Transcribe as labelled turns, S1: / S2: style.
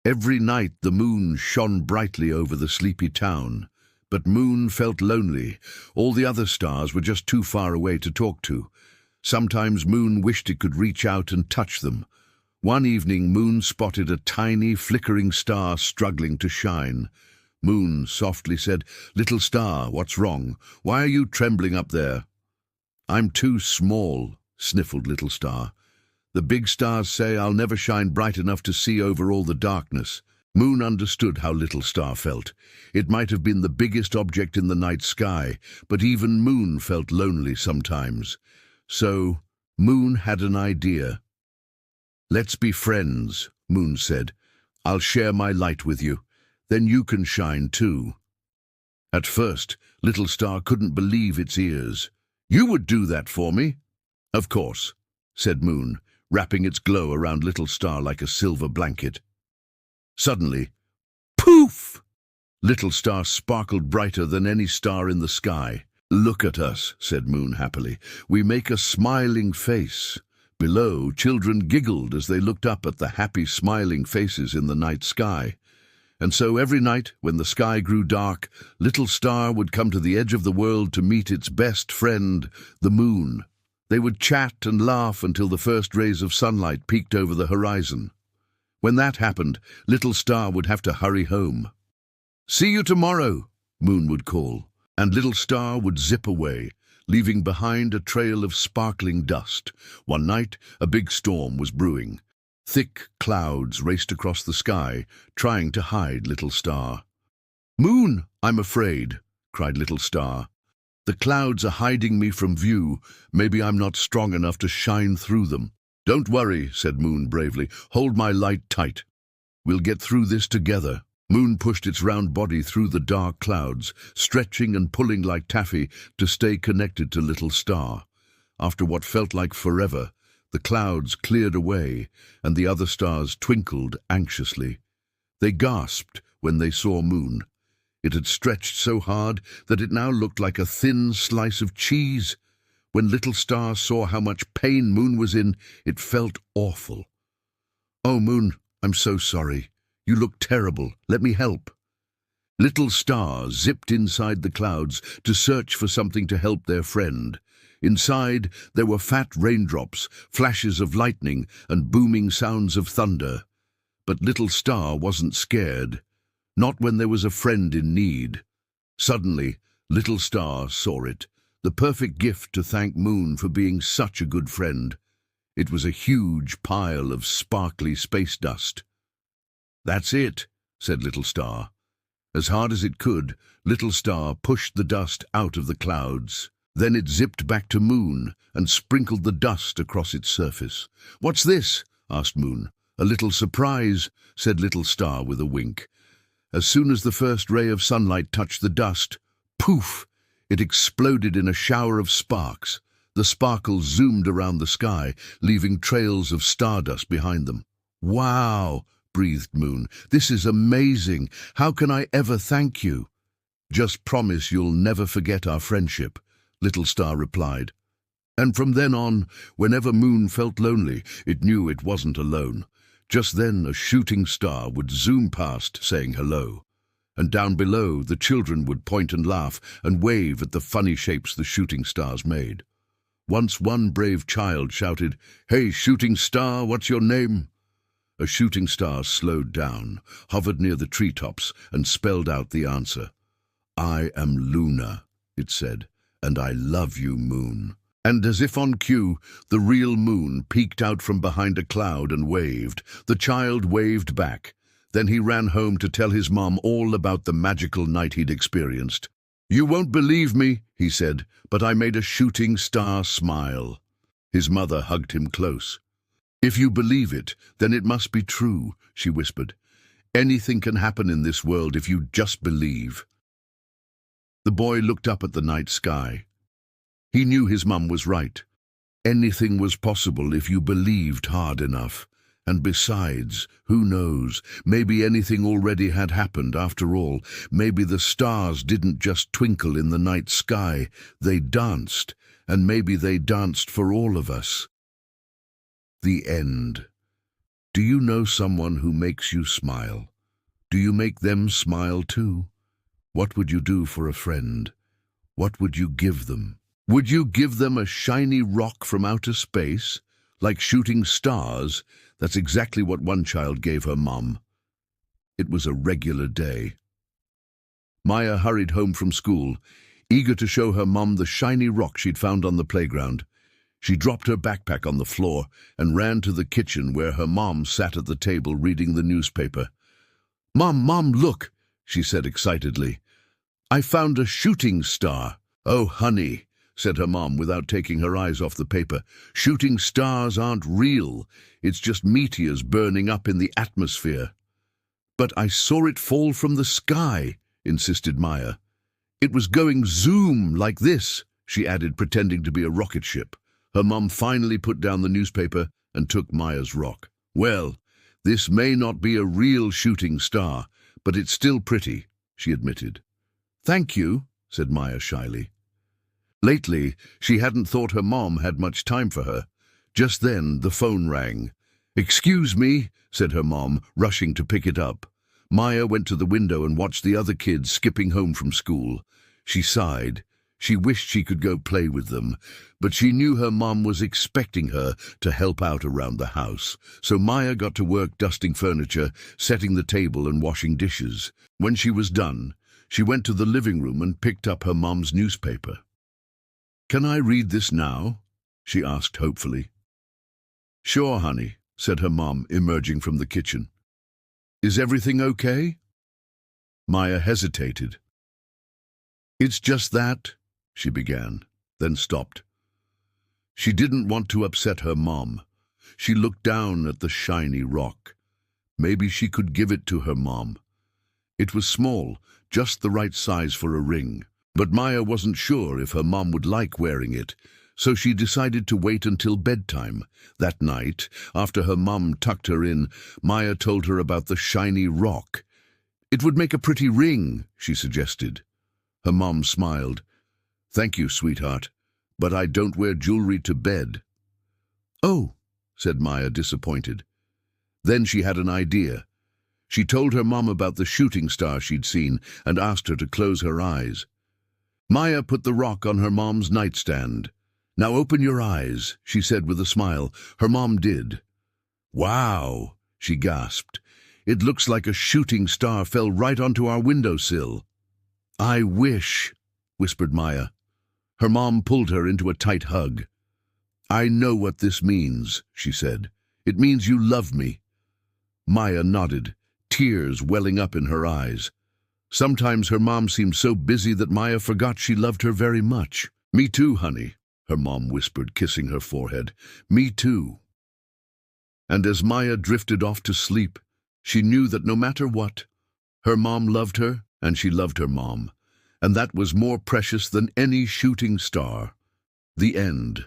S1: Every night the moon shone brightly over the sleepy town, but Moon felt lonely. All the other stars were just too far away to talk to. Sometimes Moon wished it could reach out and touch them. One evening Moon spotted a tiny, flickering star struggling to shine. Moon softly said, "Little star, what's wrong? Why are you trembling up there?" "I'm too small," sniffled Little Star. "The big stars say I'll never shine bright enough to see over all the darkness." Moon understood how Little Star felt. It might have been the biggest object in the night sky, but even Moon felt lonely sometimes. So Moon had an idea. "Let's be friends," Moon said. "I'll share my light with you. Then you can shine too." At first, Little Star couldn't believe its ears. "You would do that for me?" "Of course," said Moon, wrapping its glow around Little Star like a silver blanket. Suddenly, poof! Little Star sparkled brighter than any star in the sky. "Look at us," said Moon happily. "We make a smiling face." Below, children giggled as they looked up at the happy, smiling faces in the night sky. And so every night, when the sky grew dark, Little Star would come to the edge of the world to meet its best friend, the moon. They would chat and laugh until the first rays of sunlight peeked over the horizon. When that happened, Little Star would have to hurry home. "See you tomorrow," Moon would call, and Little Star would zip away, leaving behind a trail of sparkling dust. One night, a big storm was brewing. Thick clouds raced across the sky, trying to hide Little Star. "Moon, I'm afraid," cried Little Star. "The clouds are hiding me from view. Maybe I'm not strong enough to shine through them." "Don't worry," said Moon bravely. "Hold my light tight. We'll get through this together." Moon pushed its round body through the dark clouds, stretching and pulling like taffy to stay connected to Little Star. After what felt like forever, the clouds cleared away, and the other stars twinkled anxiously. They gasped when they saw Moon. It had stretched so hard that it now looked like a thin slice of cheese. When Little Star saw how much pain Moon was in, it felt awful. "Oh, Moon, I'm so sorry. You look terrible. Let me help." Little Star zipped inside the clouds to search for something to help their friend. Inside, there were fat raindrops, flashes of lightning, and booming sounds of thunder. But Little Star wasn't scared. Not when there was a friend in need. Suddenly, Little Star saw it, the perfect gift to thank Moon for being such a good friend. It was a huge pile of sparkly space dust. "That's it," said Little Star. As hard as it could, Little Star pushed the dust out of the clouds. Then it zipped back to Moon and sprinkled the dust across its surface. "What's this?" asked Moon. "A little surprise," said Little Star with a wink. As soon as the first ray of sunlight touched the dust, poof! It exploded in a shower of sparks. The sparkles zoomed around the sky, leaving trails of stardust behind them. "Wow!" breathed Moon. "This is amazing. How can I ever thank you?" "Just promise you'll never forget our friendship," Little Star replied. And from then on, whenever Moon felt lonely, it knew it wasn't alone. Just then a shooting star would zoom past, saying hello. And down below, the children would point and laugh and wave at the funny shapes the shooting stars made. Once one brave child shouted, "Hey, shooting star, what's your name?" A shooting star slowed down, hovered near the treetops, and spelled out the answer. "I am Luna," it said, "and I love you, Moon." And as if on cue, the real Moon peeked out from behind a cloud and waved. The child waved back. Then he ran home to tell his mom all about the magical night he'd experienced. "You won't believe me," he said, "but I made a shooting star smile." His mother hugged him close. "If you believe it, then it must be true," she whispered. "Anything can happen in this world if you just believe." The boy looked up at the night sky. He knew his mum was right. Anything was possible if you believed hard enough. And besides, who knows, maybe anything already had happened after all. Maybe the stars didn't just twinkle in the night sky, they danced, and maybe they danced for all of us. The end. Do you know someone who makes you smile? Do you make them smile too? What would you do for a friend? What would you give them? Would you give them a shiny rock from outer space, like shooting stars? That's exactly what one child gave her mom. It was a regular day. Maya hurried home from school, eager to show her mom the shiny rock she'd found on the playground. She dropped her backpack on the floor and ran to the kitchen where her mom sat at the table reading the newspaper. Mom, look, she said excitedly. I found a shooting star. Oh, honey, said her mom without taking her eyes off the paper. Shooting stars aren't real. It's just meteors burning up in the atmosphere. But I saw it fall from the sky, insisted Maya. It was going zoom like this, she added, pretending to be a rocket ship. Her mom finally put down the newspaper and took Maya's rock. Well, this may not be a real shooting star, but it's still pretty, she admitted. Thank you, said Maya shyly. Lately, she hadn't thought her mom had much time for her. Just then, the phone rang. Excuse me, said her mom, rushing to pick it up. Maya went to the window and watched the other kids skipping home from school. She sighed. She wished she could go play with them, but she knew her mom was expecting her to help out around the house. So Maya got to work dusting furniture, setting the table and washing dishes. When she was done, she went to the living room and picked up her mom's newspaper. Can I read this now? She asked hopefully. Sure, honey, said her mom, emerging from the kitchen. Is everything okay? Maya hesitated. It's just that, she began, then stopped. She didn't want to upset her mom. She looked down at the shiny rock. Maybe she could give it to her mom. It was small, just the right size for a ring. But Maya wasn't sure if her mom would like wearing it, so she decided to wait until bedtime. That night, after her mom tucked her in, Maya told her about the shiny rock. It would make a pretty ring, she suggested. Her mom smiled. Thank you, sweetheart, but I don't wear jewelry to bed. Oh, said Maya, disappointed. Then she had an idea. She told her mom about the shooting star she'd seen and asked her to close her eyes. Maya put the rock on her mom's nightstand. Now open your eyes, she said with a smile. Her mom did. Wow, she gasped. It looks like a shooting star fell right onto our windowsill. I wish, whispered Maya. Her mom pulled her into a tight hug. I know what this means, she said. It means you love me. Maya nodded, tears welling up in her eyes. Sometimes her mom seemed so busy that Maya forgot she loved her very much. Me too, honey, her mom whispered, kissing her forehead. Me too. And as Maya drifted off to sleep, she knew that no matter what, her mom loved her and she loved her mom, and that was more precious than any shooting star. The end.